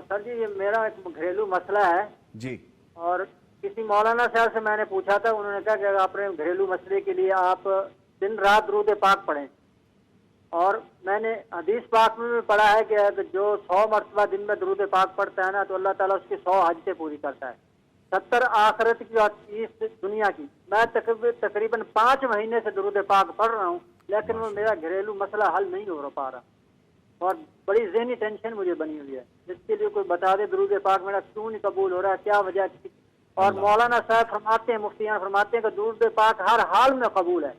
Sir जी, ये मेरा एक घरेलू मसला है जी और किसी मौलाना साहब से मैंने पूछा था, उन्होंने कहा कि अपने घरेलू मसले के लिए आप दिन रात दुरूद पाक पढ़ें। और मैंने हदीस पाक में भी पढ़ा है कि जो 100 मरतबा दिन में दुरूद पाक पढ़ता है ना, तो अल्लाह ताला उसकी 100 हजतें पूरी करता है, 70 आखिरत की और 30 दुनिया की। मैं तकरीबन 5 महीने से दुरूद पाक पढ़ रहा हूँ, लेकिन वो मेरा घरेलू मसला हल नहीं हो पा रहा और बड़ी ज़हनी टेंशन मुझे बनी हुई है। इसके लिए कोई बता दे, दुरूद पाक मेरा क्यों नहीं कबूल हो रहा है, क्या वजह है? और मौलाना साहब फरमाते हैं, मुफ्तियान फरमाते हैं कि दुरूद पाक हर हाल में कबूल है,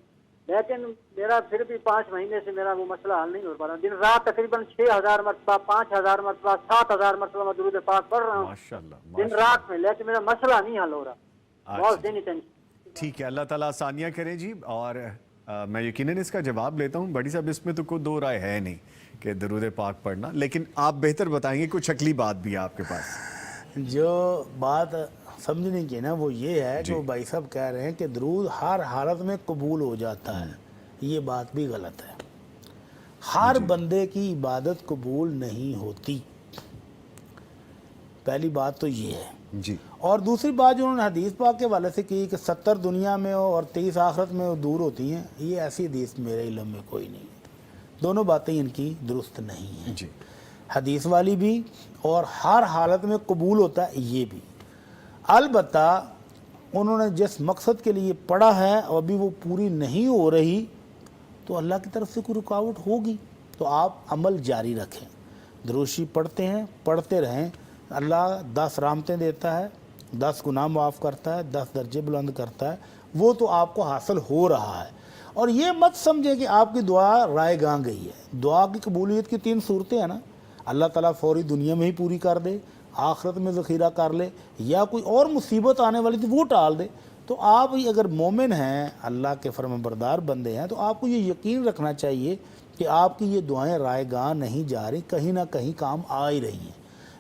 लेकिन मेरा फिर भी 5 महीने से मेरा वो मसला हल नहीं हो पा रहा। दिन रात तकरीबन 6000 मरतबा, 5000 मरतबा, 7000 मरतबा मैं दुरूद पाक पढ़ रहा हूँ माशाल्लाह दिन रात में, लेकिन मेरा मसला नहीं हल हो रहा। बहुत ज़हनी टेंशन। ठीक है, अल्लाह ताला आसानियाँ करें जी। और मैं यकीनन इसका जवाब लेता हूँ। बड़ी साहब, इसमें तो कोई दो राय है नहीं कि दरूद पाक पढ़ना, लेकिन आप बेहतर बताएंगे, कुछ अगली बात भी है आपके पास। जो बात समझने की ना वो ये है कि वो भाई साहब कह रहे हैं कि दरूद हर हालत में कबूल हो जाता है। ये बात भी गलत है। हर बंदे की इबादत कबूल नहीं होती, पहली बात तो ये है जी। और दूसरी बात जो उन्होंने हदीस पाक के हवाले से की कि 70 दुनिया में हो और 30 आखिरत में हो दूर होती हैं, ये ऐसी हदीस मेरे इल्म में कोई नहीं है। दोनों बातें इनकी दुरुस्त नहीं हैं जी। हदीस वाली भी और हर हालत में कबूल होता है ये भी। अलबत्ता उन्होंने जिस मकसद के लिए पढ़ा है और अभी वो पूरी नहीं हो रही, तो अल्लाह की तरफ से कोई रुकावट होगी तो आप अमल जारी रखें। दरूशी पढ़ते हैं, पढ़ते रहें। अल्लाह 10 रहमतें देता है, 10 गुनाह माफ़ करता है, 10 दर्जे बुलंद करता है, वो तो आपको हासिल हो रहा है। और ये मत समझे कि आपकी दुआ राय गां गई है। दुआ की कबूलियत की 3 सूरतें हैं ना, अल्लाह ताला फौरी दुनिया में ही पूरी कर दे, आखिरत में ज़ख़ीरा कर ले, या कोई और मुसीबत आने वाली थी वो टाल दे। तो आप ही अगर मोमिन हैं, अल्लाह के फरमाबरदार बंदे हैं, तो आपको ये यकीन रखना चाहिए कि आपकी ये दुआएं राय गां नहीं जा रही, कहीं ना कहीं काम आ ही रही हैं।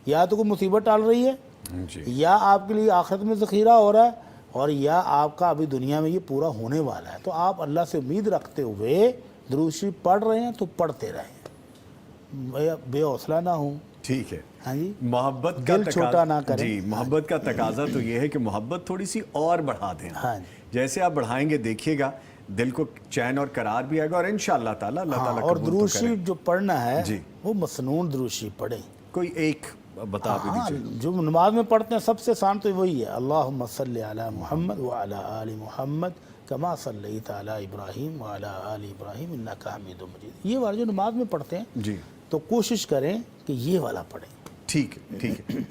या तो कोई मुसीबत टाल रही है जी। या आपके लिए आखिरत में ज़ख़ीरा हो रहा है, और या आपका अभी दुनिया में ये पूरा होने वाला है। तो आप अल्लाह से उम्मीद रखते हुए दुरूद शरीफ पढ़ रहे हैं तो पढ़ते रहें, बेहौसला ना हो। ठीक है। हाँ जी, मोहब्बत का दिल छोटा ना करें। जी, मोहब्बत का तकाजा तो ये है कि मोहब्बत थोड़ी सी और बढ़ा दें। हाँ जी। जैसे आप बढ़ाएंगे, देखिएगा दिल को चैन और करार भी आएगा, और इंशाअल्लाह ताला अल्लाह ताला और कबूल तो दुरूद करे। शरीफ जो पढ़ना है जी। वो मसनून दुरूद शरीफ पढ़ें। कोई एक बता भी दीजिए। जो नमाज में पढ़ते हैं सबसे आसान तो वही है, अल्लाहुम्मा सल्लि अला मुहम्मद व अला आलि मुहम्मद कमा सल्लैता अला इब्राहीम व अला आलि इब्राहीम इन्नका हमीदुम मजीद। ये वाला जो नमाज में पढ़ते हैं जी, तो कोशिश करें कि ये वाला पढ़ें। ठीक है, ठीक है।